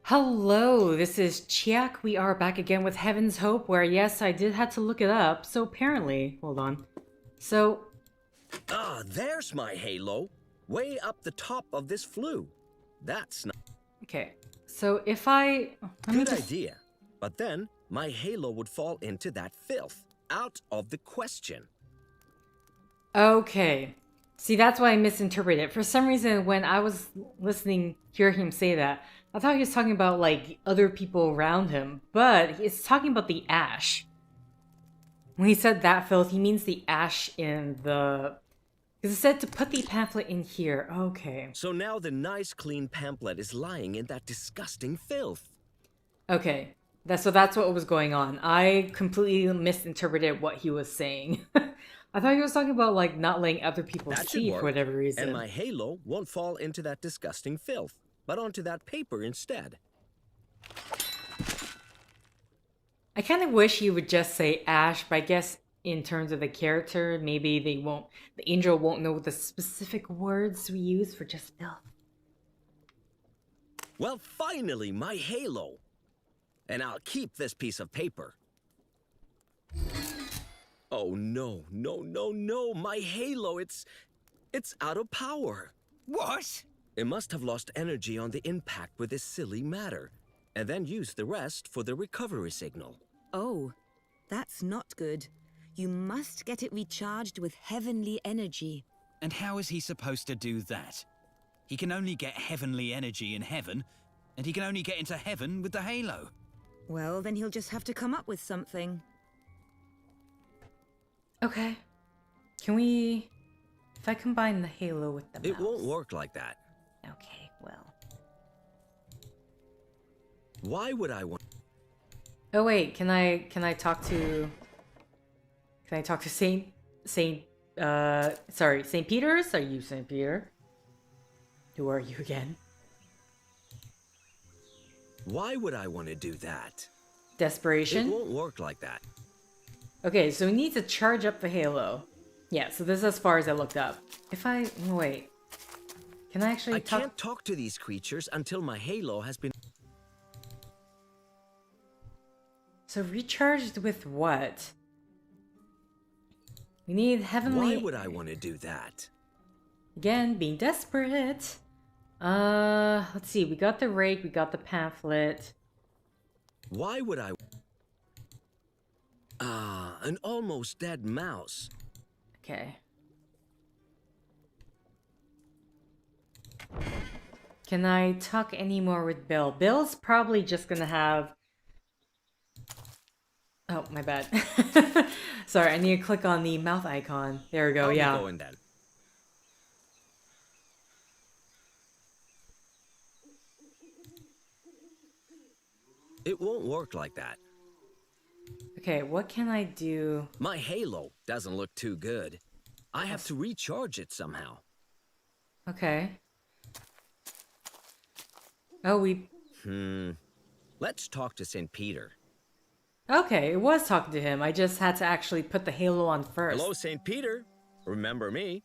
Hello, this is Chiak. We are back again with Heaven's Hope, where yes, I did have to look it up. So apparently, hold on. So, Ah, there's my halo. Way up the top of this flue. That's not okay. So if I... good idea. But then, my halo would fall into that filth. Out of the question. Okay. See, that's why I misinterpreted it. For some reason, when I was listening, hear him say that, I thought he was talking about, like, other people around him. But it's talking about the ash. When he said that filth, he means the ash in the... Because it said to put the pamphlet in here. Okay. So now the nice clean pamphlet is lying in that disgusting filth. Okay. So that's what was going on. I completely misinterpreted what he was saying. I thought he was talking about, like, not letting other people That should see work. for whatever reason. And my halo won't fall into that disgusting filth, but onto that paper instead. I kind of wish he would just say ash, but I guess in terms of the character, maybe the angel won't know the specific words we use for just filth. Well, finally, my halo. And I'll keep this piece of paper. Oh, no, my halo, it's out of power. What? It must have lost energy on the impact with this silly matter, and then used the rest for the recovery signal. Oh, that's not good. You must get it recharged with heavenly energy. And how is he supposed to do that? He can only get heavenly energy in heaven, and he can only get into heaven with the halo. Well, then he'll just have to come up with something. Okay. Can we... If I combine the halo with the mouse... It won't work like that. Okay, well... Why would I want... Oh wait, can I talk to... Can I talk to Saint Peter's? Are you Saint Peter? Who are you again? Why would I want to do that? Desperation? It won't work like that. Okay, so we need to charge up the halo. Yeah, so this is as far as I looked up. If I... Wait. Can I actually talk... I can't talk to these creatures until my halo has been... So recharged with what? We need heavenly... Why would I want to do that? Again, being desperate. Let's see. We got the rake, we got the pamphlet. Why would I... Ah, an almost dead mouse. Okay. Can I talk any more with Bill? Bill's probably just gonna have... Oh, my bad. Sorry, I need to click on the mouth icon. There we go, yeah. I'll be going then. It won't work like that. Okay, what can I do? My halo doesn't look too good. I have to recharge it somehow. Okay. Oh, we... Let's talk to St. Peter. Okay, it was talking to him. I just had to actually put the halo on first. Hello, St. Peter. Remember me?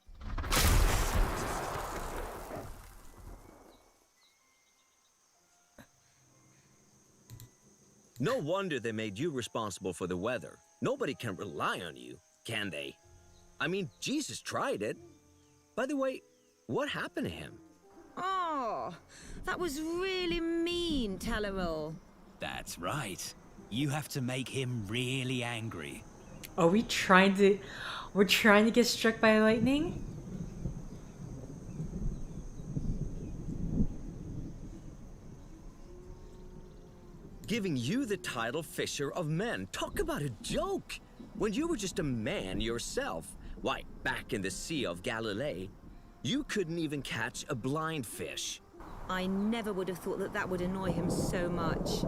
No wonder they made you responsible for the weather. Nobody can rely on you, can they? I mean, Jesus tried it. By the way, what happened to him? Oh, that was really mean, Talorel. That's right. You have to make him really angry. Are we trying to... We're trying to get struck by lightning? Giving you the title Fisher of Men. Talk about a joke! When you were just a man yourself, why, back in the Sea of Galilee, you couldn't even catch a blind fish. I never would have thought that that would annoy him so much.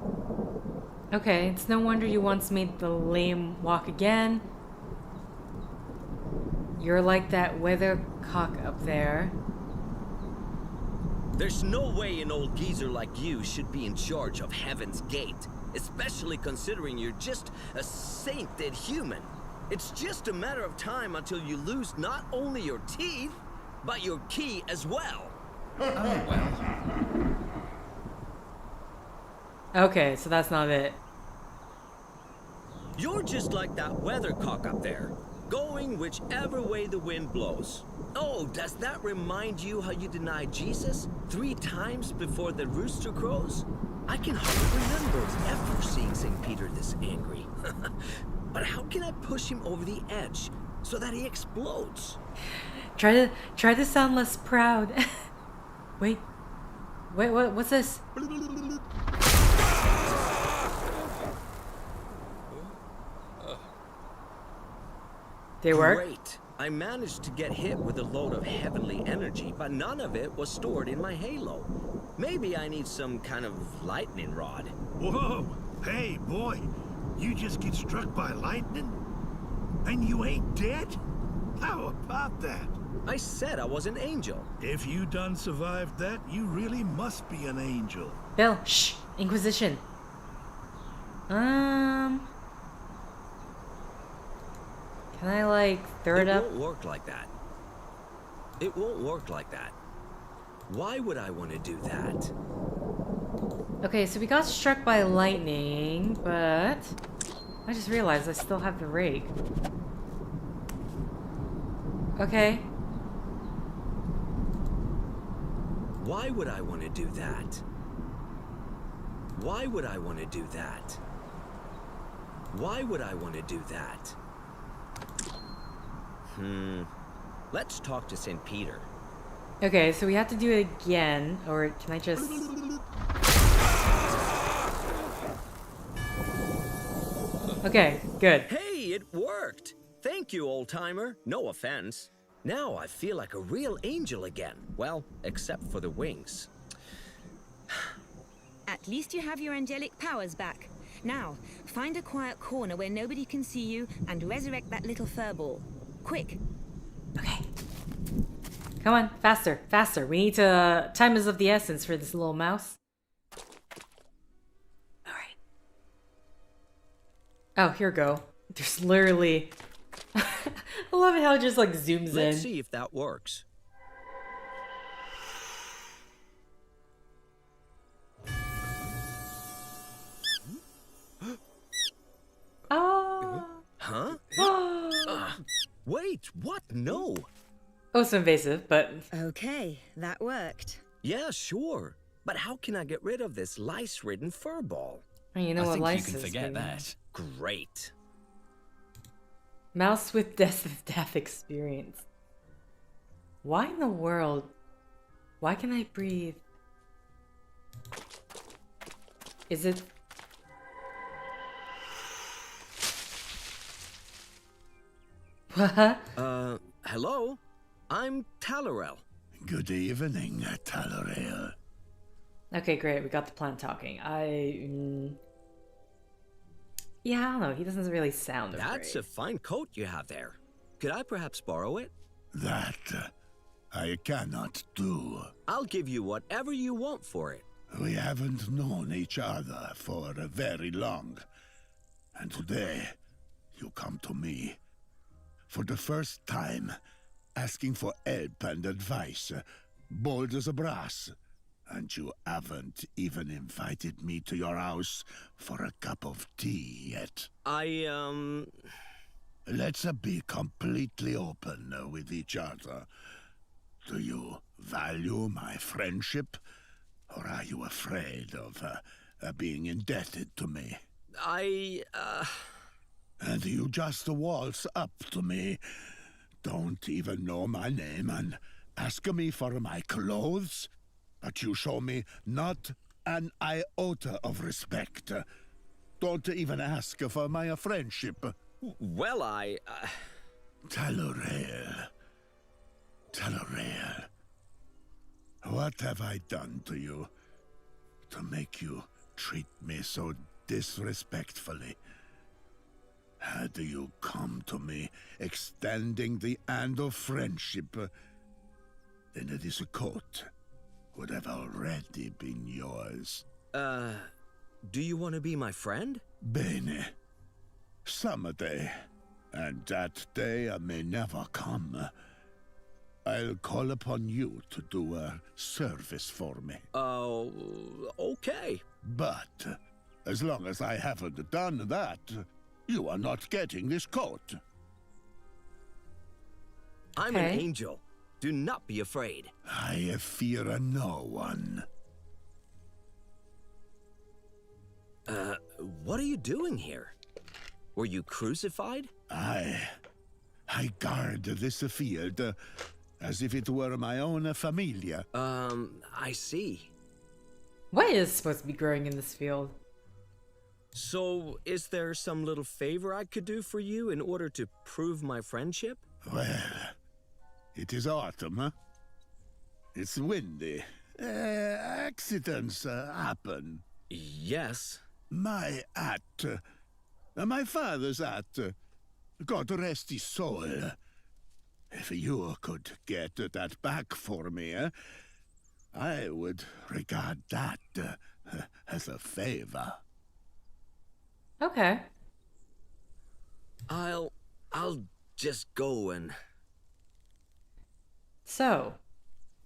Okay, it's no wonder you once made the lame walk again. You're like that weathercock up there. There's no way an old geezer like you should be in charge of Heaven's Gate, especially considering you're just a sainted human. It's just a matter of time until you lose not only your teeth, but your key as well. Oh, well. Okay, so that's not it. You're just like that weathercock up there, going whichever way the wind blows. Oh, does that remind you how you denied Jesus 3 times before the rooster crows? I can hardly remember ever seeing St. Peter this angry. But how can I push him over the edge so that he explodes? Try to sound less proud. Wait, what's this? They work? Great. I managed to get hit with a load of heavenly energy, but none of it was stored in my halo. Maybe I need some kind of lightning rod. Whoa! Hey, boy! You just get struck by lightning? And you ain't dead? How about that? I said I was an angel. If you done survived that, you really must be an angel. Bill, shh! Inquisition. Can I, like, throw it up? It won't work like that. It won't work like that. Why would I want to do that? Okay, so we got struck by lightning, but I just realized I still have the rake. Okay. Why would I want to do that? Why would I want to do that? Why would I want to do that? Let's talk to St. Peter. Okay, so we have to do it again, or can I just... Okay, good. Hey, it worked! Thank you, old-timer. No offense. Now I feel like a real angel again. Well, except for the wings. At least you have your angelic powers back. Now, find a quiet corner where nobody can see you and resurrect that little furball. Quick! Okay. Come on, faster, faster. We need to... Time is of the essence for this little mouse. Alright. Oh, here we go. There's literally... I love it how it just like zooms in. Let's see if that works. Oh. Huh? Wait, what? No. Oh, so invasive, but... Okay, that worked. Yeah, sure. But how can I get rid of this lice-ridden furball? Oh, you know I what think lice you can is, forget baby. that. Great. Mouse with death experience. Why in the world? Why can I breathe? Is it... What? Hello? I'm Talorel. Good evening, Talorel. Okay, great. We got the plant talking. Yeah, I don't know. He doesn't really sound That's afraid. a fine coat you have there. Could I perhaps borrow it? That I cannot do. I'll give you whatever you want for it. We haven't known each other for very long. And today, you come to me. For the first time, asking for help and advice, bold as a brass. And you haven't even invited me to your house for a cup of tea yet. Let's be completely open with each other. Do you value my friendship? Or are you afraid of being indebted to me? And you just waltz up to me, don't even know my name, and ask me for my clothes? But you show me not an iota of respect. Don't even ask for my friendship. Well, Talorel. Talorel. What have I done to you to make you treat me so disrespectfully? Had you come to me extending the hand of friendship, then this coat would have already been yours. do you want to be my friend? Bene. Someday, and that day may never come, I'll call upon you to do a service for me. Oh, okay. But As long as I haven't done that, you are not getting this coat. I'm an Okay. angel. Do not be afraid. I fear no one. What are you doing here? Were you crucified? I guard this field as if it were my own familia. I see. What is supposed to be growing in this field? So, is there some little favor I could do for you in order to prove my friendship? Well, it is autumn, huh? It's windy. Accidents happen. Yes. My hat, my father's hat, God rest his soul. If you could get that back for me, I would regard that as a favor. Okay. I'll just go and... So,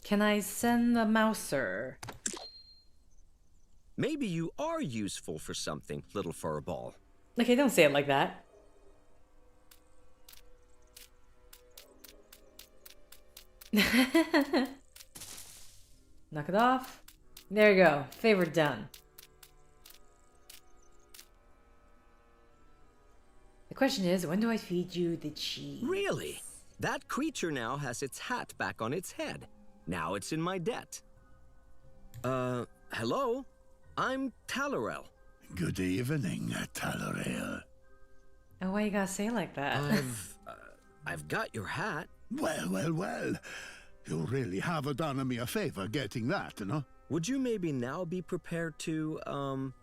can I send the mouser? Maybe you are useful for something, little furball. Okay, don't say it like that. Knock it off. There you go. Favor done. The question is, when do I feed you the cheese? Really? That creature now has its hat back on its head. Now it's in my debt. Hello? I'm Talorel. Good evening, Talorel. Oh, why you gotta say it like that? I've got your hat. Well. You really have done me a favor getting that, no? Would you maybe now be prepared to,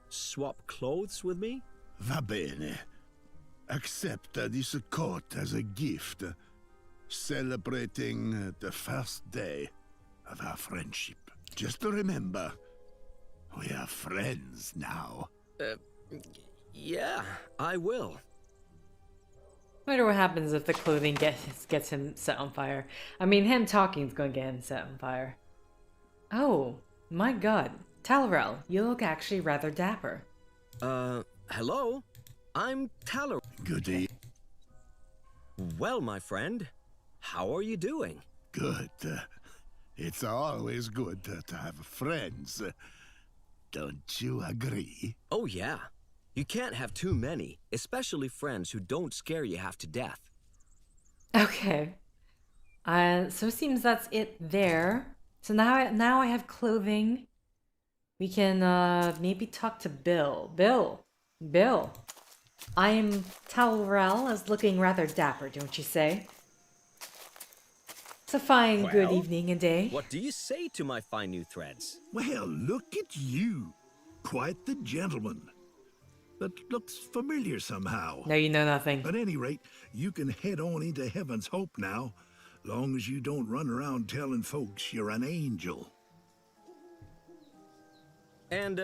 swap clothes with me? Va bene. Accept this coat as a gift, celebrating the first day of our friendship. Just remember, we are friends now. Yeah, I will. Wonder what happens if the clothing gets him set on fire. I mean, him talking is gonna get him set on fire. Oh, my god. Talorel, you look actually rather dapper. Hello? I'm Talorel. Good evening. Well, my friend, how are you doing? Good. It's always good to have friends. Don't you agree? Oh, yeah. You can't have too many, especially friends who don't scare you half to death. Okay. So it seems that's it there. So now I have clothing. We can maybe talk to Bill. Bill. I'm Talorel, as looking rather dapper, don't you say? It's a fine, good Well, evening and day. What do you say to my fine new threads? Well, look at you. Quite the gentleman. That looks familiar somehow. No, you know nothing. At any rate, you can head on into Heaven's Hope now, long as you don't run around telling folks you're an angel. And,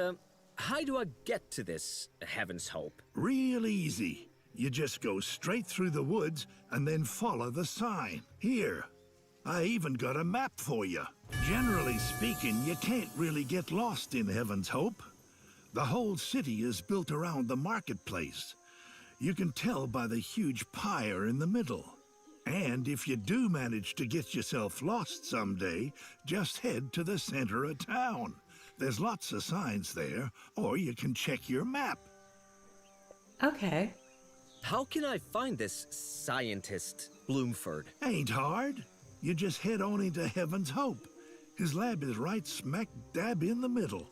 how do I get to this Heaven's Hope? Real easy. You just go straight through the woods and then follow the sign. Here, I even got a map for you. Generally speaking, you can't really get lost in Heaven's Hope. The whole city is built around the marketplace. You can tell by the huge pyre in the middle. And if you do manage to get yourself lost someday, just head to the center of town. There's lots of signs there, or you can check your map. Okay. How can I find this scientist, Bloomford? Ain't hard. You just head on into Heaven's Hope. His lab is right smack dab in the middle.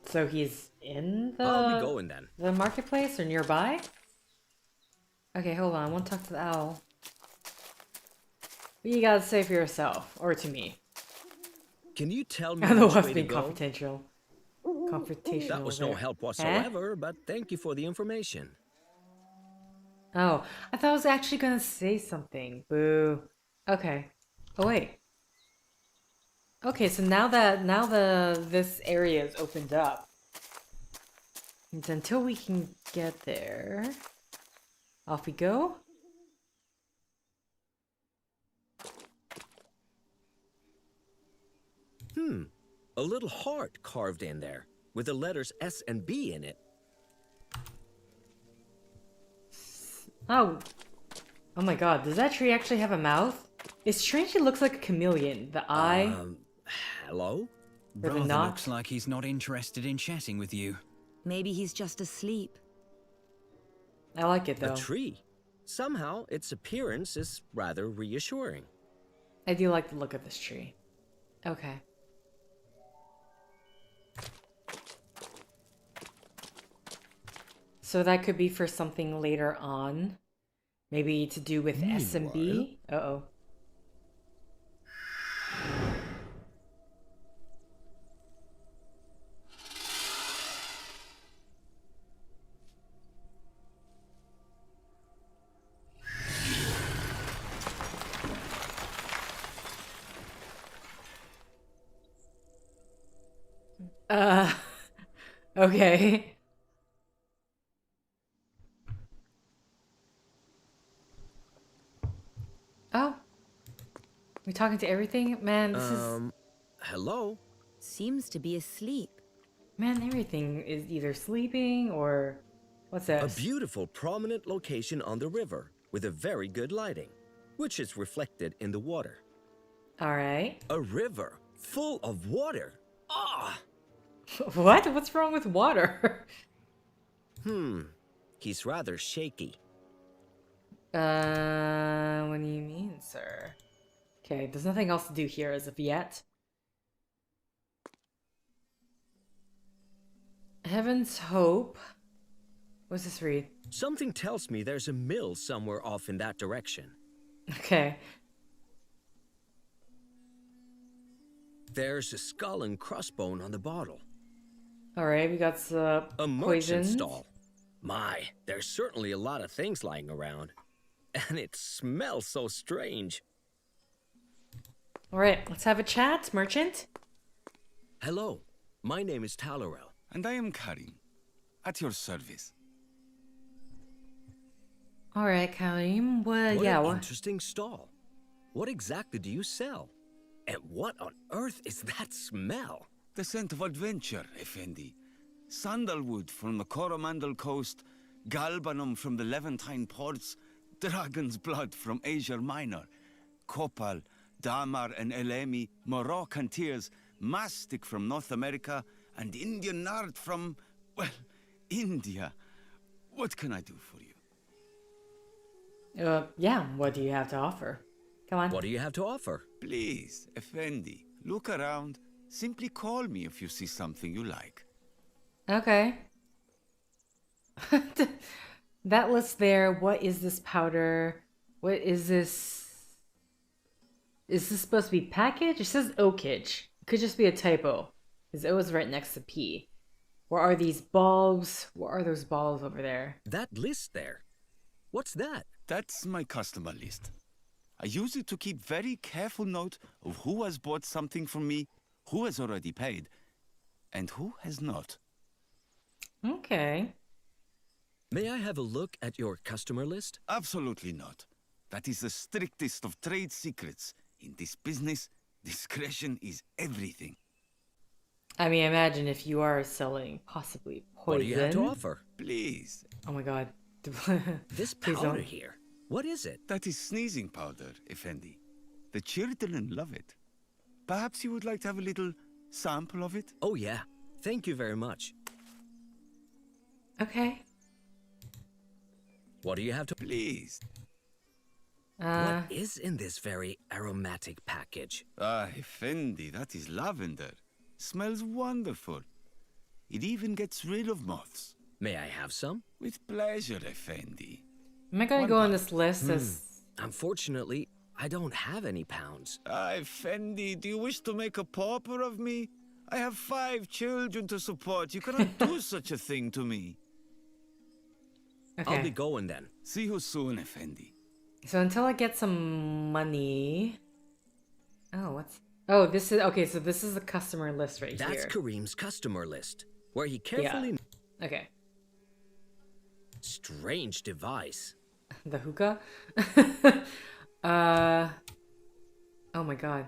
So he's in I'll be going then. the marketplace or nearby? Okay, hold on. I want to talk to the owl. What you gotta say for yourself, or to me? Can you tell me I don't know which what's way to being go? confrontational. That was no there. help whatsoever, but thank you for the information. Oh, I thought I was actually gonna say something. Boo. Okay. Oh wait. Okay, so now this area is opened up. And until we can get there, off we go. A little heart carved in there, with the letters S and B in it. Oh. Oh my god, does that tree actually have a mouth? It strangely looks like a chameleon. The eye... Hello? or the Rather knot. looks like he's not interested in chatting with you. Maybe he's just asleep. I like it, though. A tree. Somehow, its appearance is rather reassuring. I do like the look of this tree. Okay. So that could be for something later on. Maybe to do with SMB? Uh-oh. Okay. Oh. We talking to everything? Man, this is... Hello? Seems to be asleep. Man, everything is either sleeping or... What's A this? beautiful, prominent location on the river with a very good lighting, which is reflected in the water. Alright. A river full of water. Ah! What? What's wrong with water? He's rather shaky. What do you mean, sir? Okay, there's nothing else to do here as of yet. Heaven's Hope. What's this read? Something tells me there's a mill somewhere off in that direction. Okay. There's a skull and crossbone on the bottle. Alright, we got some A merchant poisons. stall. My, there's certainly a lot of things lying around. And it smells so strange. Alright, let's have a chat, merchant. Hello, my name is Talorel. And I am Karim, at your service. Alright, Karim. Well, What yeah, an what? interesting stall. What exactly do you sell? And what on earth is that smell? The scent of adventure, Effendi. Sandalwood from the Coromandel coast, galbanum from the Levantine ports, dragon's blood from Asia Minor, copal, damar and elemi, Moroccan tears, mastic from North America, and Indian nard from, well, India. What can I do for you? Yeah, what do you have to offer? Come on. What do you have to offer? Please, Effendi, look around. Simply call me if you see something you like. Okay. That list there. What is this powder? What is this? Is this supposed to be package? It says oakage. It could just be a typo. Because O is right next to P. What are these bulbs? What are those bulbs over there? That list there. What's that? That's my customer list. I use it to keep very careful note of who has bought something from me, who has already paid, and who has not. Okay. May I have a look at your customer list? Absolutely not. That is the strictest of trade secrets. In this business, discretion is everything. I mean, imagine if you are selling possibly poison. What do you have to offer? Please. Oh my god. This Please powder don't. here. What is it? That is sneezing powder, Effendi. The children love it. Perhaps you would like to have a little sample of it? Oh yeah. Thank you very much. Okay. What do you have to... Please. What is in this very aromatic package? Ah, Effendi, that is lavender. Smells wonderful. It even gets rid of moths. May I have some? With pleasure, Effendi. Am I gonna go on this list as... Unfortunately, I don't have any pounds. Ah, Effendi, do you wish to make a pauper of me? I have 5 children to support. You cannot do such a thing to me. Okay. I'll be going then. See you soon, Effendi. So until I get some money... Oh, what's... Oh, this is... Okay, so this is the customer list right That's here. Kareem's customer list, where he carefully... Okay. Strange device. The hookah? Oh my god.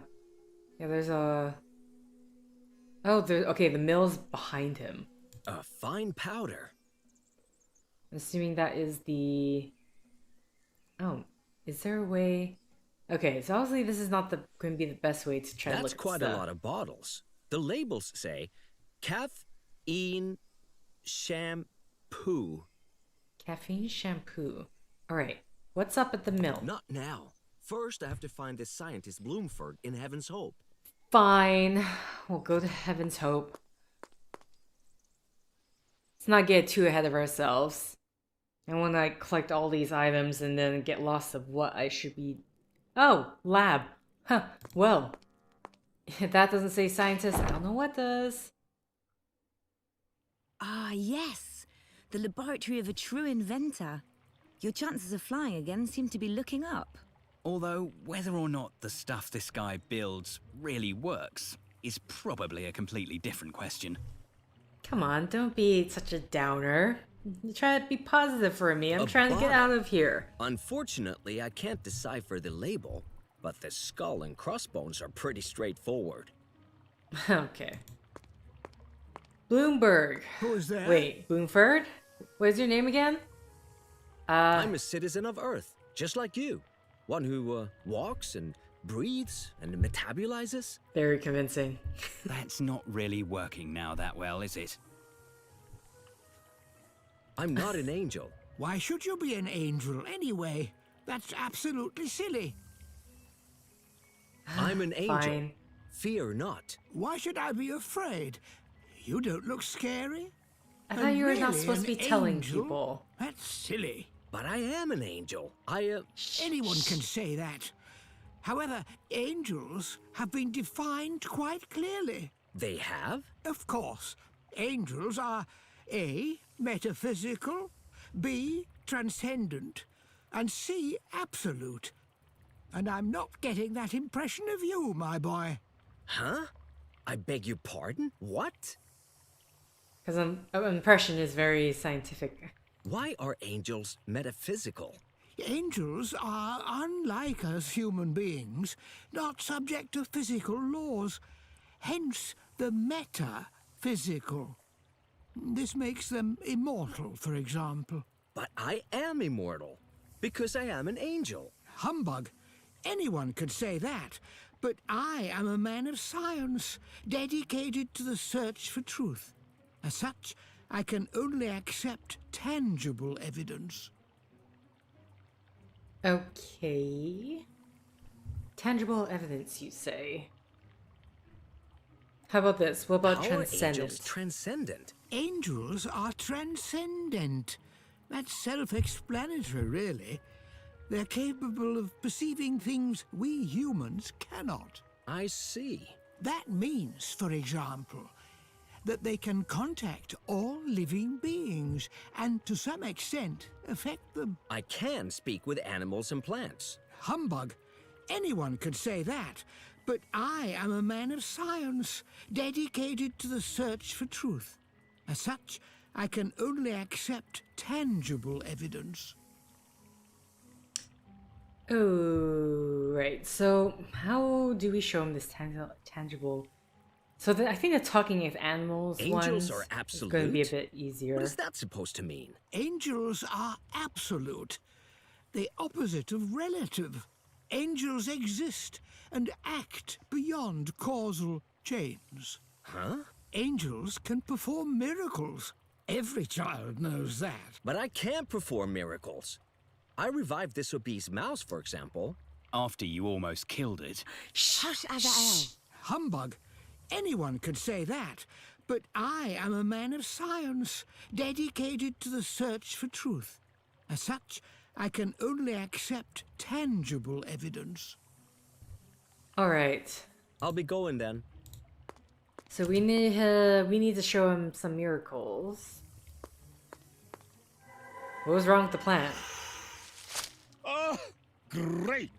Yeah, there's a... Oh, there's... Okay, the mill's behind him. A fine powder. I'm assuming that is the... Oh, is there a way? Okay, so obviously this is not going to be the best way to try to That's look at quite a stuff. lot of bottles. The labels say caffeine shampoo. Caffeine shampoo. All right, what's up at the mill? Not now. First, I have to find this scientist Bloomford in Heaven's Hope. Fine, we'll go to Heaven's Hope. Let's not get too ahead of ourselves. I want to collect all these items and then get lost of what I should be... Oh, lab. Huh, well. If that doesn't say scientist, I don't know what does. Ah, yes. The laboratory of a true inventor. Your chances of flying again seem to be looking up. Although, whether or not the stuff this guy builds really works is probably a completely different question. Come on, don't be such a downer. You try to be positive for me. I'm A trying to get out of here. Unfortunately, I can't decipher the label, but the skull and crossbones are pretty straightforward. Okay. Bloomberg. Who is there? Wait, Bloomford? What's your name again? I'm a citizen of Earth, just like you. One who walks and breathes and metabolizes. Very convincing. That's not really working now that well, is it? I'm not an angel. Why should you be an angel anyway? That's absolutely silly. I'm an angel. Fine. Fear not. Why should I be afraid? You don't look scary. I thought And you were not really, supposed to be an telling angel? people. That's silly. But I am an angel. Anyone can say that. However, angels have been defined quite clearly. They have? Of course, angels are A, metaphysical, B, transcendent, and C, absolute. And I'm not getting that impression of you, my boy. Huh? I beg your pardon? What? Because impression is very scientific. Why are angels metaphysical? Angels are, unlike us human beings, not subject to physical laws. Hence the metaphysical. This makes them immortal, for example. But I am immortal, because I am an angel. Humbug. Anyone could say that. But I am a man of science, dedicated to the search for truth. As such, I can only accept tangible evidence. Okay. Tangible evidence, you say? How about this? What about How are transcendent? angels transcendent? Angels are transcendent. That's self-explanatory, really. They're capable of perceiving things we humans cannot. I see. That means, for example, that they can contact all living beings and, to some extent, affect them. I can speak with animals and plants. Humbug. Anyone could say that. But I am a man of science, dedicated to the search for truth. As such, I can only accept tangible evidence. Oh, right. So how do we show him this tangible? So I think the talking with animals Angels ones are is absolute? going to be a bit easier. What is that supposed to mean? Angels are absolute, the opposite of relative. Angels exist and act beyond causal chains. Huh? Angels can perform miracles. Every child knows that. But I can't perform miracles. I revived this obese mouse, for example. After you almost killed it. Hush, Azael. Humbug. Anyone could say that. But I am a man of science, dedicated to the search for truth. As such, I can only accept tangible evidence. All right. I'll be going then. So we need to show him some miracles. What was wrong with the plant? Ah, great!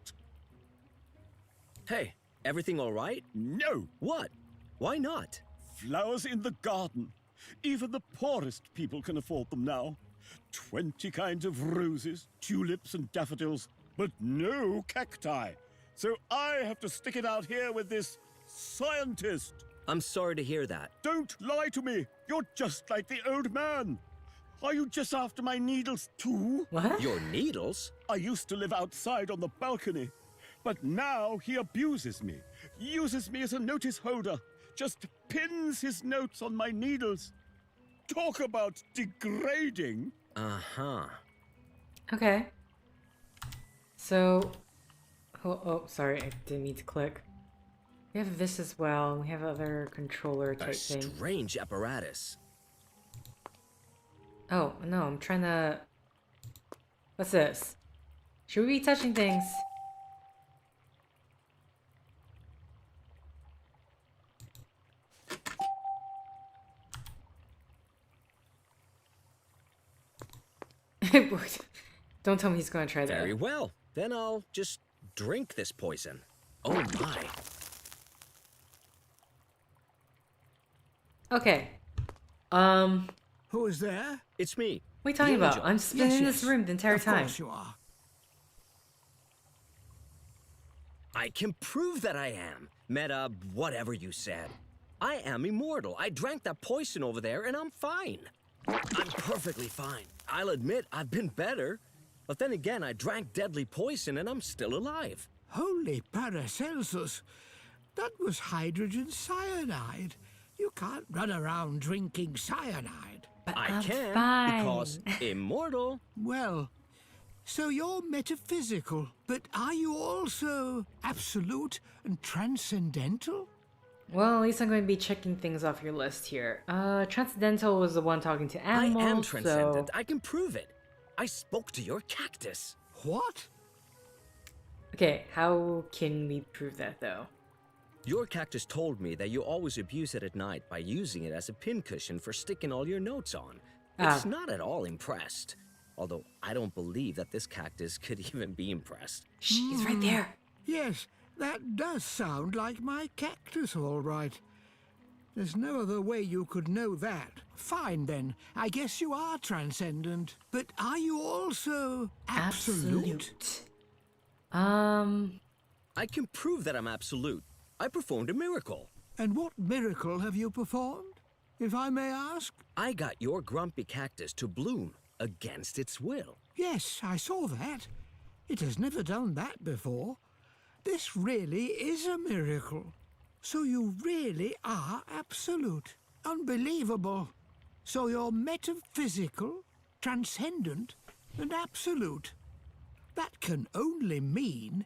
Hey, everything all right? No! What? Why not? Flowers in the garden. Even the poorest people can afford them now. 20 kinds of roses, tulips and daffodils, but no cacti. So I have to stick it out here with this scientist. I'm sorry to hear that. Don't lie to me. You're just like the old man. Are you just after my needles too? What? Your needles? I used to live outside on the balcony, but now he abuses me, uses me as a notice holder, just pins his notes on my needles. Talk about degrading. Uh-huh. Okay. So, oh, sorry, I didn't mean to click. We have this as well. We have other controller type A thing. strange apparatus. Oh, no, I'm trying to... What's this? Should we be touching things? Don't tell me he's gonna try that. Very well. Then I'll just drink this poison. Oh my. Okay. Who is there? It's me. What are you talking The about? angel. I'm just been in this room the entire Of time. course you are. I can prove that I am. Meta, whatever you said. I am immortal. I drank that poison over there and I'm fine. I'm perfectly fine. I'll admit I've been better. But then again, I drank deadly poison and I'm still alive. Holy Paracelsus! That was hydrogen cyanide. You can't run around drinking cyanide. But I I'm can fine. because immortal. Well, so you're metaphysical, but are you also absolute and transcendental? Well, at least I'm going to be checking things off your list here. Transcendental was the one talking to animals, I am transcendent. so... I can prove it. I spoke to your cactus. What? Okay, how can we prove that, though? Your cactus told me that you always abuse it at night by using it as a pincushion for sticking all your notes on. It's not at all impressed. Although I don't believe that this cactus could even be impressed. Shh, he's right there. Yes, that does sound like my cactus, all right. There's no other way you could know that. Fine, then. I guess you are transcendent. But are you also absolute? I can prove that I'm absolute. I performed a miracle. And what miracle have you performed, if I may ask? I got your grumpy cactus to bloom against its will. Yes, I saw that. It has never done that before. This really is a miracle. So you really are absolute. Unbelievable. So you're metaphysical, transcendent, and absolute. That can only mean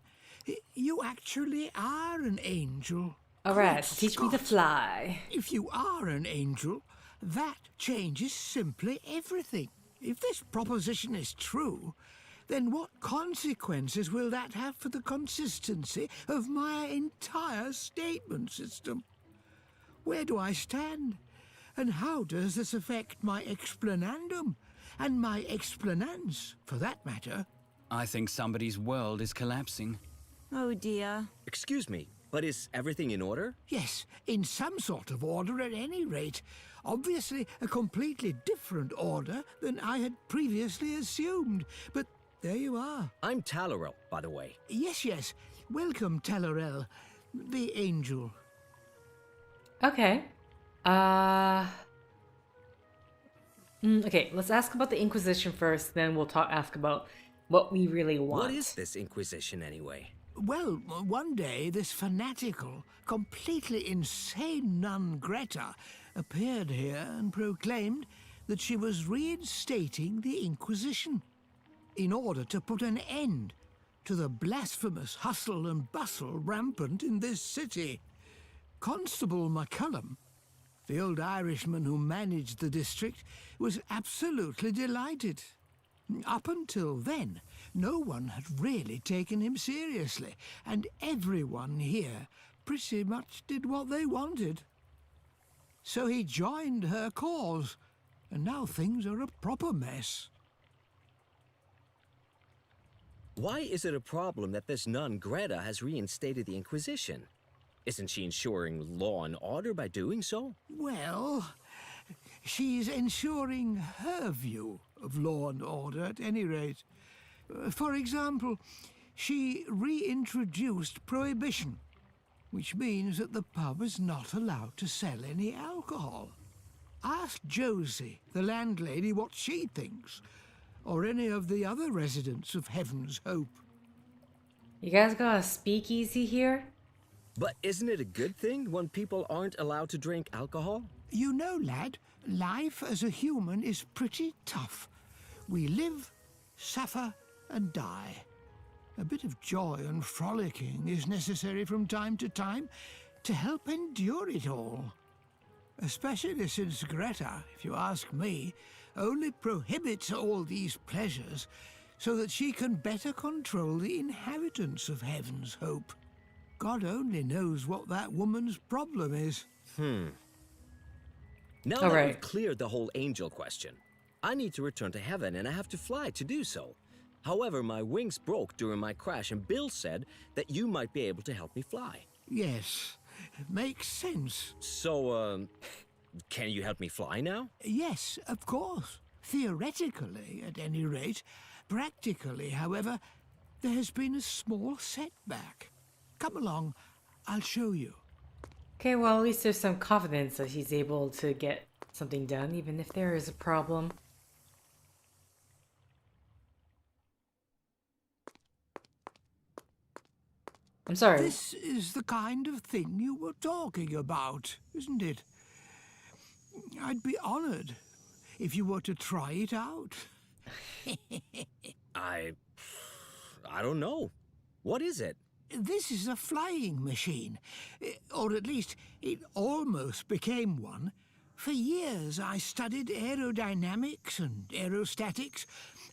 you actually are an angel. Alright, Great so teach me to Scott. fly. If you are an angel, that changes simply everything. If this proposition is true, then what consequences will that have for the consistency of my entire statement system? Where do I stand? And how does this affect my explanandum? And my explanans, for that matter? I think somebody's world is collapsing. Oh dear. Excuse me, but is everything in order? Yes, in some sort of order at any rate. Obviously a completely different order than I had previously assumed. But there you are. I'm Talorel, by the way. Yes. Welcome, Talorel, the angel. Okay. Okay, let's ask about the Inquisition first, then we'll ask about what we really want. What is this Inquisition anyway? Well, one day this fanatical, completely insane nun Greta appeared here and proclaimed that she was reinstating the Inquisition in order to put an end to the blasphemous hustle and bustle rampant in this city. Constable McCullum, the old Irishman who managed the district, was absolutely delighted. Up until then, no one had really taken him seriously, and everyone here pretty much did what they wanted. So he joined her cause, and now things are a proper mess. Why is it a problem that this nun Greta has reinstated the Inquisition? Isn't she ensuring law and order by doing so? Well, she's ensuring her view of law and order at any rate. For example, she reintroduced prohibition, which means that the pub is not allowed to sell any alcohol. Ask Josie, the landlady, what she thinks, or any of the other residents of Heaven's Hope. You guys got a speakeasy here? But isn't it a good thing when people aren't allowed to drink alcohol? You know, lad, life as a human is pretty tough. We live, suffer, and die. A bit of joy and frolicking is necessary from time to time to help endure it all. Especially since Greta, if you ask me, only prohibits all these pleasures so that she can better control the inhabitants of Heaven's Hope. God only knows what that woman's problem is. Now that we've cleared the whole angel question, I need to return to heaven and I have to fly to do so. However, my wings broke during my crash and Bill said that you might be able to help me fly. Yes, makes sense. So, can you help me fly now? Yes, of course. Theoretically, at any rate. Practically, however, there has been a small setback. Come along, I'll show you. Okay, well, at least there's some confidence that he's able to get something done, even if there is a problem. I'm sorry. This is the kind of thing you were talking about, isn't it? I'd be honored if you were to try it out. I don't know. What is it? This is a flying machine, or at least it almost became one. For years I studied aerodynamics and aerostatics,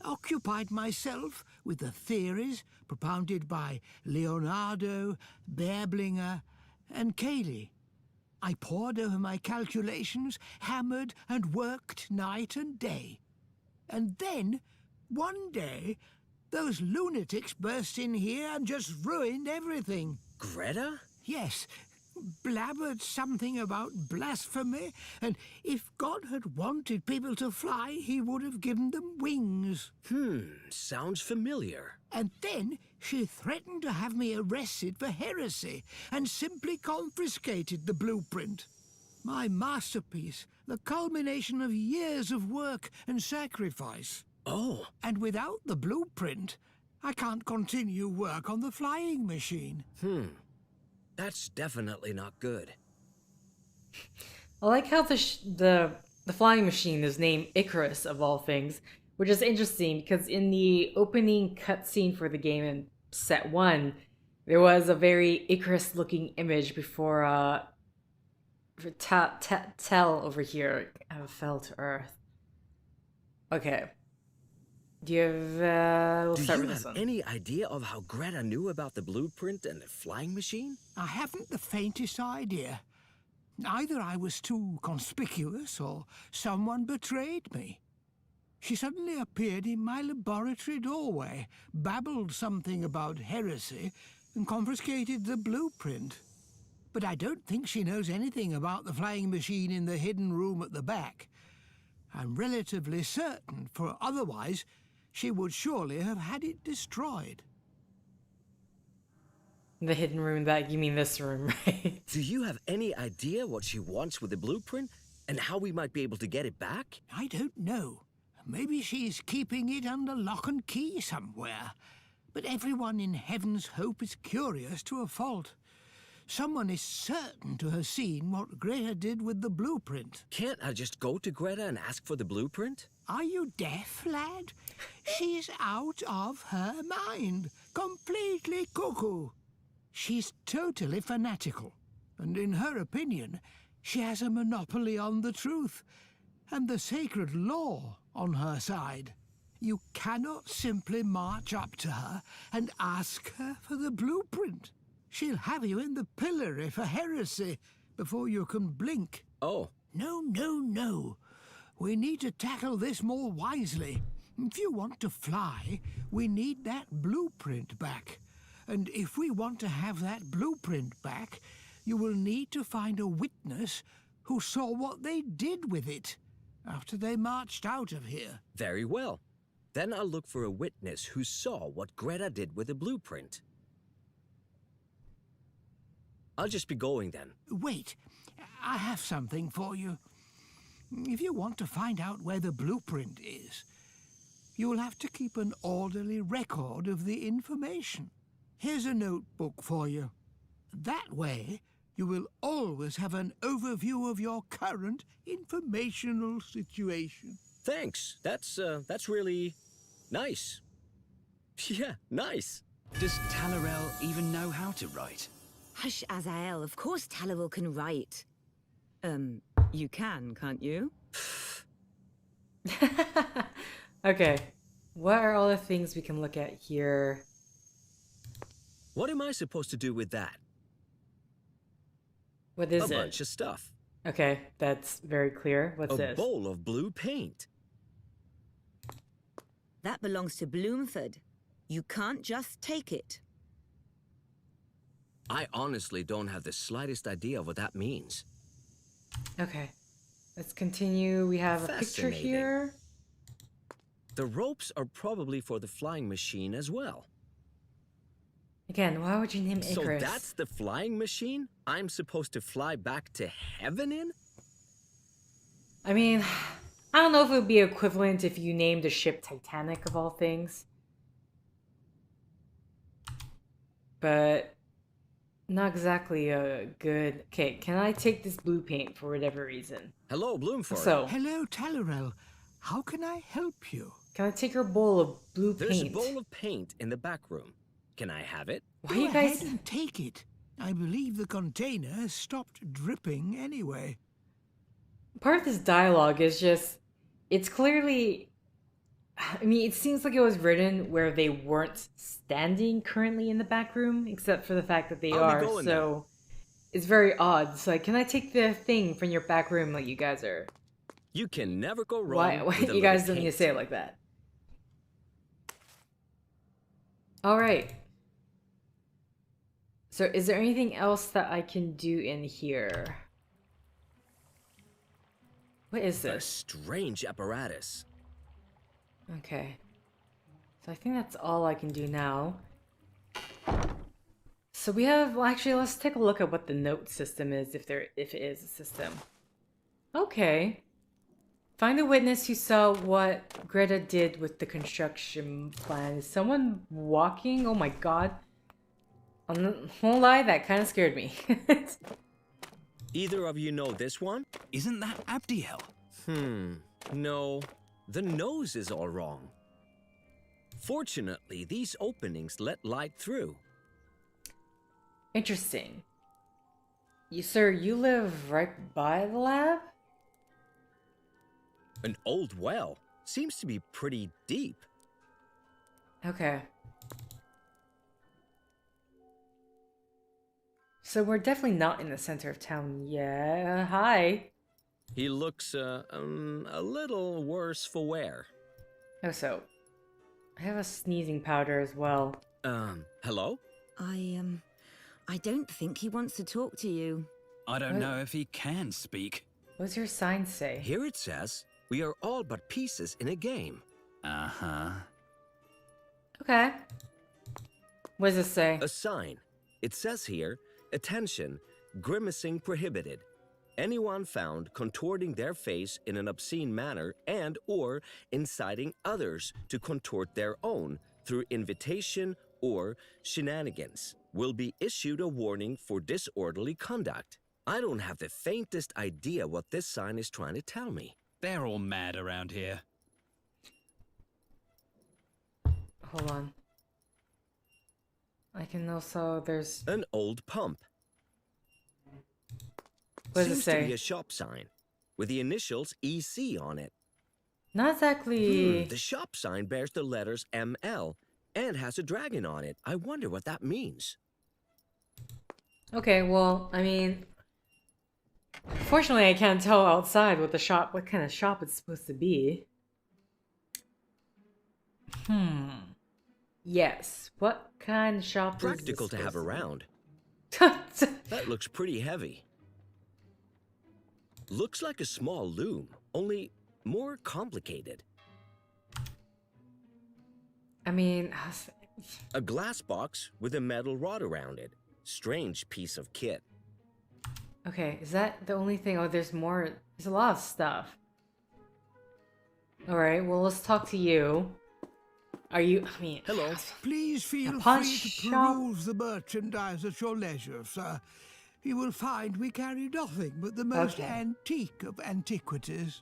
occupied myself with the theories propounded by Leonardo, Baerblinger, and Cayley. I pored over my calculations, hammered and worked night and day. And then, one day, those lunatics burst in here and just ruined everything. Greta? Yes, blabbered something about blasphemy, and if God had wanted people to fly, he would have given them wings. Sounds familiar. And then she threatened to have me arrested for heresy and simply confiscated the blueprint. My masterpiece, the culmination of years of work and sacrifice. Oh. And without the blueprint, I can't continue work on the flying machine. That's definitely not good. I like how the flying machine is named Icarus, of all things, which is interesting because in the opening cutscene for the game in set 1, there was a very Icarus-looking image before Tell over here fell to Earth. Okay. Do you have, we'll start with this one. Any idea of how Greta knew about the blueprint and the flying machine? I haven't the faintest idea. Either I was too conspicuous or someone betrayed me. She suddenly appeared in my laboratory doorway, babbled something about heresy, and confiscated the blueprint. But I don't think she knows anything about the flying machine in the hidden room at the back. I'm relatively certain, for otherwise she would surely have had it destroyed. The hidden room back, you mean this room, right? Do you have any idea what she wants with the blueprint and how we might be able to get it back? I don't know. Maybe she's keeping it under lock and key somewhere. But everyone in Heaven's Hope is curious to a fault. Someone is certain to have seen what Greta did with the blueprint. Can't I just go to Greta and ask for the blueprint? Are you deaf, lad? She's out of her mind. Completely cuckoo. She's totally fanatical. And in her opinion, she has a monopoly on the truth. And the sacred law on her side. You cannot simply march up to her and ask her for the blueprint. She'll have you in the pillory for heresy before you can blink. Oh. No. We need to tackle this more wisely. If you want to fly, we need that blueprint back. And if we want to have that blueprint back, you will need to find a witness who saw what they did with it after they marched out of here. Very well. Then I'll look for a witness who saw what Greta did with the blueprint. I'll just be going then. Wait, I have something for you. If you want to find out where the blueprint is, you will have to keep an orderly record of the information. Here's a notebook for you. That way, you will always have an overview of your current informational situation. Thanks. That's really nice. Yeah, nice. Does Talorel even know how to write? Hush, Azael. Of course Talorel can write. You can, can't you? Okay. What are all the things we can look at here? What am I supposed to do with that? What is A it? bunch of stuff. Okay, that's very clear. What's A this? bowl of blue paint. That belongs to Bloomford. You can't just take it. I honestly don't have the slightest idea what that means. Okay. Let's continue. We have a picture Fascinating. here. The ropes are probably for the flying machine as well. Again, why would you name So Icarus? that's the flying machine I'm supposed to fly back to heaven in? I mean, I don't know if it would be equivalent if you named the ship Titanic of all things. But not exactly a good... Okay, can I take this blue paint for whatever reason? Hello, Bloomford. So, Hello, Talorel. How can I help you? can I take your bowl of blue There's paint? a bowl of paint in the back room. Can I have it? Why Go you guys... ahead and take it. I believe the container has stopped dripping anyway. Part of this dialogue is just... It's clearly... I mean, it seems like it was written where they weren't standing currently in the back room, except for the fact that they I'll be are, going so... It's very odd. So, like, can I take the thing from your back room like you guys are... You can never go wrong. Why with a you guys little don't need to paint. say it like that. Alright. So is there anything else that I can do in here? What is A this? strange apparatus. Okay. So I think that's all I can do now. So we have, well, actually, let's take a look at what the note system is, if it is a system. Okay. Find a witness who saw what Greta did with the construction plan. Is someone walking? Oh my god. I won't lie, that kind of scared me. Either of you know this one? Isn't that Abdiel? No. The nose is all wrong. Fortunately, these openings let light through. Interesting. Sir, you live right by the lab? An old well. Seems to be pretty deep. Okay. So we're definitely not in the center of town. Yeah, hi. He looks, a little worse for wear. Oh, so I have a sneezing powder as well. Hello? I don't think he wants to talk to you. I don't know if he can speak. What does your sign say? Here it says, we are all but pieces in a game. Uh-huh. Okay. What does this say? A sign. It says here, attention, grimacing prohibited. Anyone found contorting their face in an obscene manner and or inciting others to contort their own through invitation or shenanigans will be issued a warning for disorderly conduct. I don't have the faintest idea what this sign is trying to tell me. They're all mad around here. Hold on. I can also, there's... An old pump. What does it Seems to be say? a shop sign with the initials EC on it. Not exactly... The shop sign bears the letters ML and has a dragon on it. I wonder what that means. Okay, well, I mean... Fortunately, I can't tell outside what kind of shop it's supposed to be. Yes, what kind of shop Practical is to this have supposed around. to be? That looks pretty heavy. Looks like a small loom, only more complicated. I mean... A glass box with a metal rod around it. Strange piece of kit. Okay, is that the only thing? Oh, there's more. There's a lot of stuff. Alright, well, let's talk to you. Are you... I mean... Hello. Please feel A pawn free to shop? peruse the merchandise at your leisure, sir. You will find we carry nothing but the most Okay. antique of antiquities.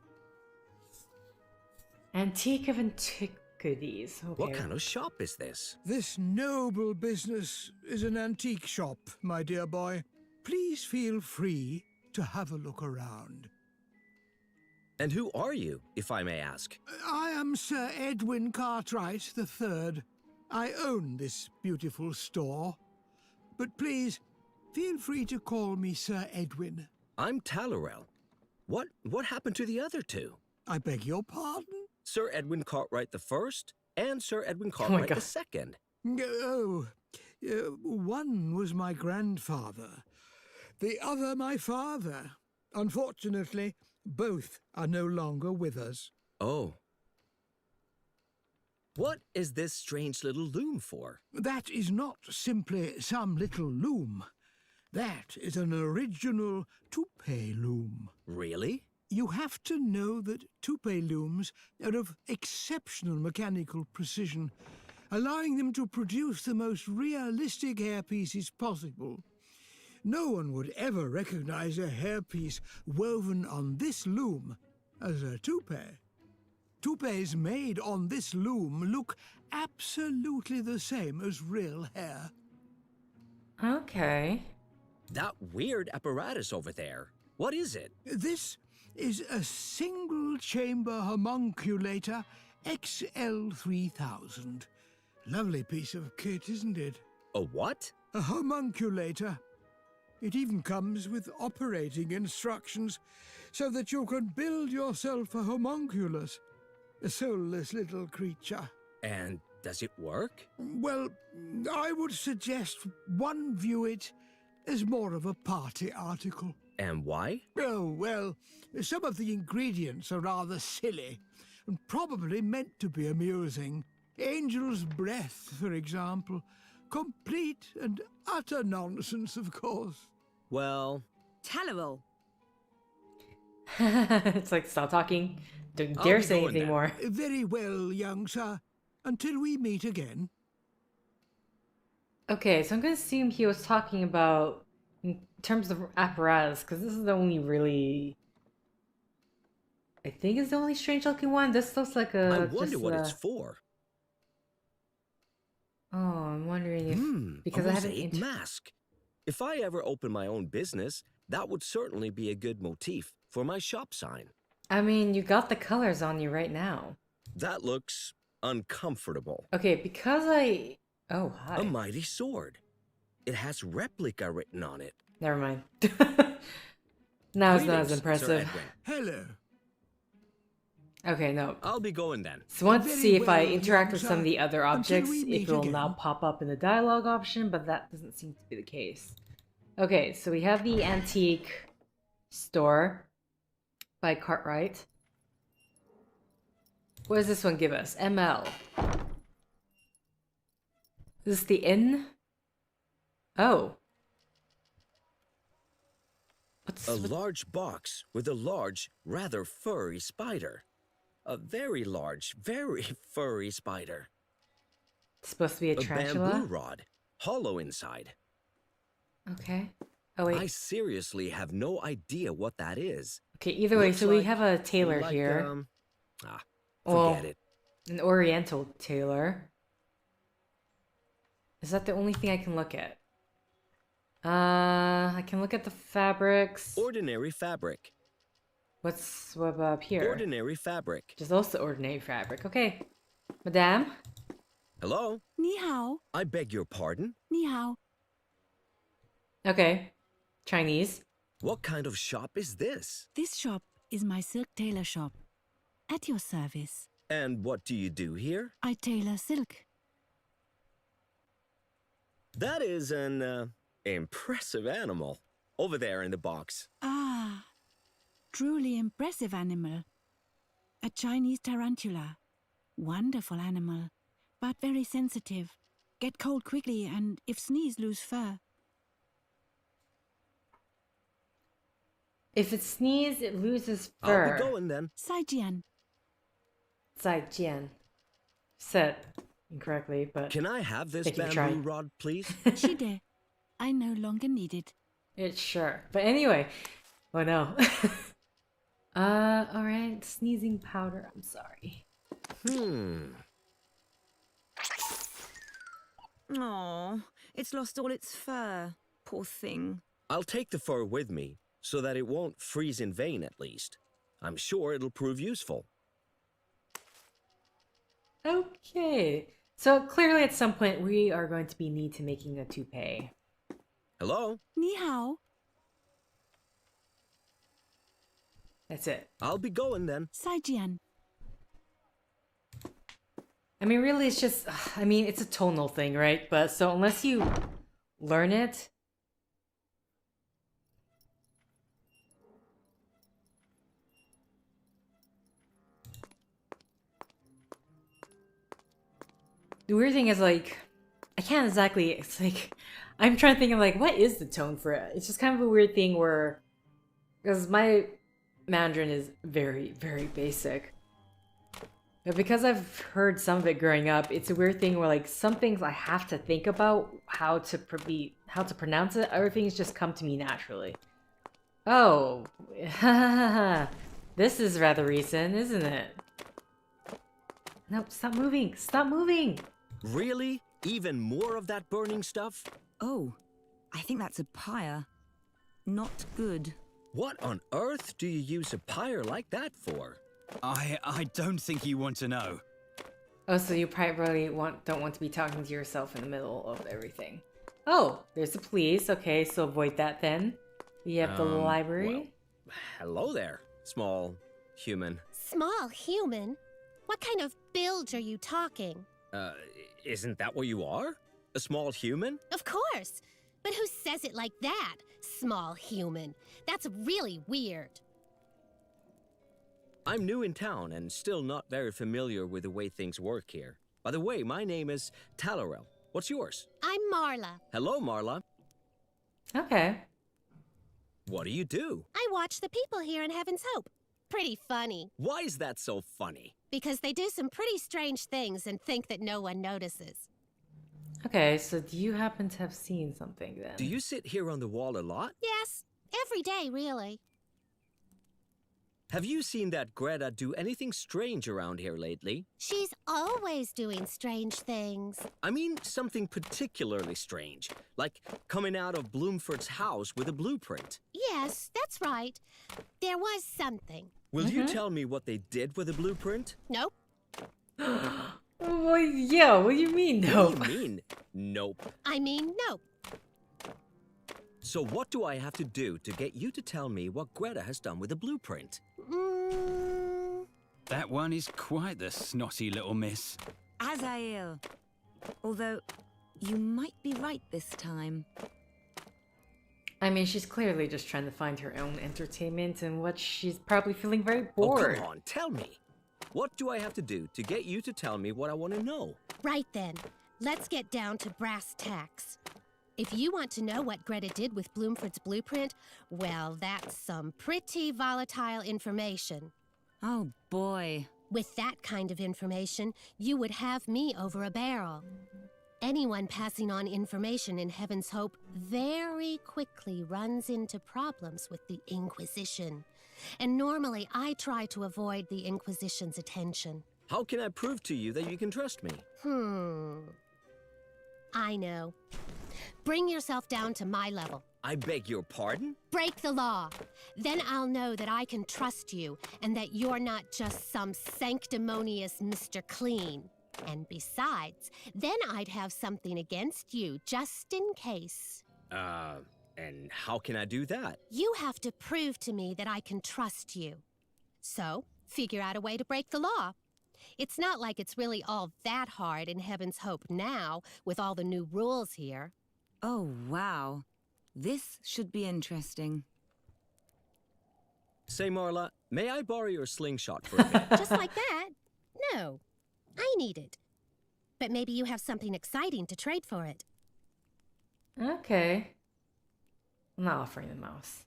Antique of antiquities. Okay. What kind of shop is this? This noble business is an antique shop, my dear boy. Please feel free to have a look around. And who are you, if I may ask? I am Sir Edwin Cartwright III. I own this beautiful store. But please, feel free to call me Sir Edwin. I'm Talorel. What happened to the other two? I beg your pardon? Sir Edwin Cartwright the First and Sir Edwin my Cartwright the God. Second. One was my grandfather. The other my father. Unfortunately, both are no longer with us. Oh. What is this strange little loom for? That is not simply some little loom. That is an original toupee loom. Really? You have to know that toupee looms are of exceptional mechanical precision, allowing them to produce the most realistic hairpieces possible. No one would ever recognize a hairpiece woven on this loom as a toupee. Toupees made on this loom look absolutely the same as real hair. Okay. That weird apparatus over there. What is it? This is a single-chamber homunculator XL3000. Lovely piece of kit, isn't it? A what? A homunculator. It even comes with operating instructions so that you can build yourself a homunculus, a soulless little creature. And does it work? Well, I would suggest one view it as more of a party article. And why? Oh, well, some of the ingredients are rather silly and probably meant to be amusing. Angel's breath, for example. Complete and utter nonsense, of course. Well, Talorel. It's like, stop talking. Don't I'll dare be say going anything then. more. Very well, young sir. Until we meet again. Okay, so I'm gonna assume he was talking about in terms of apparatus, because this is the only really... I think it's the only strange looking one. This looks like a... I wonder just what a- it's for. Oh, I'm wondering if... because a I haven't... mosaic mask. If I ever open my own business, that would certainly be a good motif for my shop sign. I mean, you got the colors on you right now. That looks uncomfortable. Okay, because I... Oh, hi. A mighty sword. It has replica written on it. Never mind. Now it's not as Greetings, Sir impressive. Edwin. Hello. Okay, no. I'll be going then. So I want to Very see if I well, interact young with some of sir. the other Until objects, we if meet it'll now again. pop up in the dialogue option, but that doesn't seem to be the case. Okay, so we have the antique store by Cartwright. What does this one give us? ML. Is this the inn? Oh. A large box with a large, rather furry spider. A very large, very furry spider. It's supposed to be a A tarantula? bamboo rod, hollow inside. Okay. Oh wait. I seriously have no idea what that is. Okay, either way, Looks so we like- have a tailor like, here. Forget Well, it. An oriental tailor. Is that the only thing I can look at? I can look at the fabrics. Ordinary fabric. What about up here? Ordinary fabric. Just also ordinary fabric. Okay. Madame? Hello? 你好, I beg your pardon? 你好. Okay. Chinese. What kind of shop is this? This shop is my silk tailor shop. At your service. And what do you do here? I tailor silk. That is an impressive animal. Over there in the box. Ah, truly impressive animal. A Chinese tarantula. Wonderful animal, but very sensitive. Get cold quickly and if sneeze lose fur. If it sneezes, it loses I'll fur. be going then. Saijian. Zaijian. Said incorrectly, but Can I have this thank you for bamboo trying. rod, please? Shide. I no longer need it. It's sure. But anyway. Oh no. Alright. Sneezing powder. I'm sorry. Aw, it's lost all its fur. Poor thing. I'll take the fur with me, so that it won't freeze in vain at least. I'm sure it'll prove useful. Okay. So clearly at some point we are going to be need to making a toupee. Hello? Ni hao. That's it. I'll be going then. Saijian. I mean, really, it's just, I mean, it's a tonal thing, right? But so unless you learn it, the weird thing is, like, I can't exactly, it's like, I'm trying to think of, like, what is the tone for it? It's just kind of a weird thing where, because my Mandarin is very, very basic. But because I've heard some of it growing up, it's a weird thing where, like, some things I have to think about how to pronounce it. Other things just come to me naturally. Oh, this is rather recent, isn't it? Nope, stop moving! Stop moving! Really? Even more of that burning stuff? Oh, I think that's a pyre. Not good. What on earth do you use a pyre like that for? I don't think you want to know. Oh, so you probably don't want to be talking to yourself in the middle of everything. Oh, there's the police. Okay, so avoid that then. You have the library. Well, hello there, small human. Small human? What kind of bilge are you talking? Isn't that what you are? A small human? Of course! But who says it like that? Small human. That's really weird. I'm new in town and still not very familiar with the way things work here. By the way, my name is Talorel. What's yours? I'm Marla. Hello, Marla. Okay. What do you do? I watch the people here in Heaven's Hope. Pretty funny. Why is that so funny? Because they do some pretty strange things and think that no one notices. Okay, so do you happen to have seen something then? Do you sit here on the wall a lot? Yes, every day, really. Have you seen that Greta do anything strange around here lately? She's always doing strange things. I mean, something particularly strange, like coming out of Bloomford's house with a blueprint. Yes, that's right. There was something. Will you tell me what they did with the blueprint? Nope. Well, yeah, what do you mean, no? What do you mean, nope? I mean, nope. So what do I have to do to get you to tell me what Greta has done with the blueprint? That one is quite the snotty little miss. Azael. Although, you might be right this time. I mean, she's clearly just trying to find her own entertainment and what she's probably feeling very Oh, bored. come on, tell me. What do I have to do to get you to tell me what I want to know? Right then, let's get down to brass tacks. If you want to know what Greta did with Bloomford's blueprint, well, that's some pretty volatile information. Oh boy. With that kind of information, you would have me over a barrel. Anyone passing on information in Heaven's Hope very quickly runs into problems with the Inquisition. And normally I try to avoid the Inquisition's attention. How can I prove to you that you can trust me? I know. Bring yourself down to my level. I beg your pardon? Break the law. Then I'll know that I can trust you and that you're not just some sanctimonious Mr. Clean. And besides, then I'd have something against you just in case. And how can I do that? You have to prove to me that I can trust you. So, figure out a way to break the law. It's not like it's really all that hard in Heaven's Hope now, with all the new rules here. Oh, wow. This should be interesting. Say, Marla, may I borrow your slingshot for a minute? Just like that? No. I need it. But maybe you have something exciting to trade for it. Okay. I'm not offering the mouse.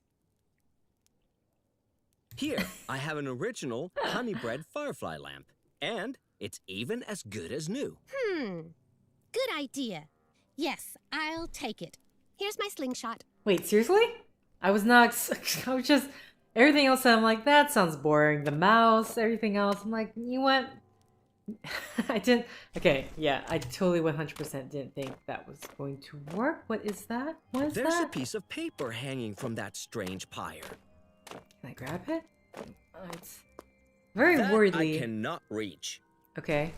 Here, I have an original honey-bread firefly lamp. And it's even as good as new. Good idea. Yes, I'll take it. Here's my slingshot. Wait, seriously? I was not. I was just. Everything else, I'm like, that sounds boring. The mouse, everything else. I'm like, you what? I didn't. Okay, yeah, I totally 100% didn't think that was going to work. What is that? What is There's that? a piece of paper hanging from that strange pyre. Can I grab it? It's very That worriedly. I cannot reach. Okay.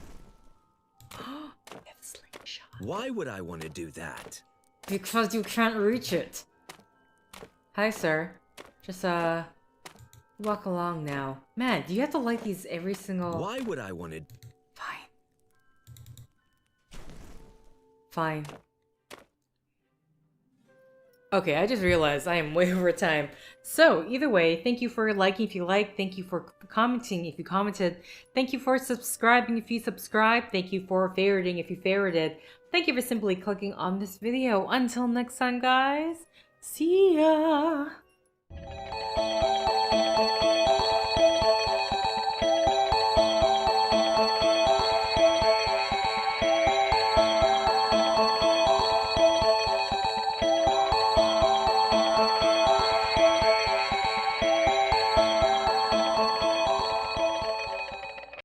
I have a slingshot. Why would I want to do that? Because you can't reach it. Hi, sir. Just, walk along now. Man, do you have to light these every single... Why would I want to... Fine. Fine. Okay, I just realized I am way over time. So, either way, thank you for liking if you liked. Thank you for commenting if you commented. Thank you for subscribing if you subscribed. Thank you for favoriting if you favorited. Thank you for simply clicking on this video. Until next time, guys. See ya!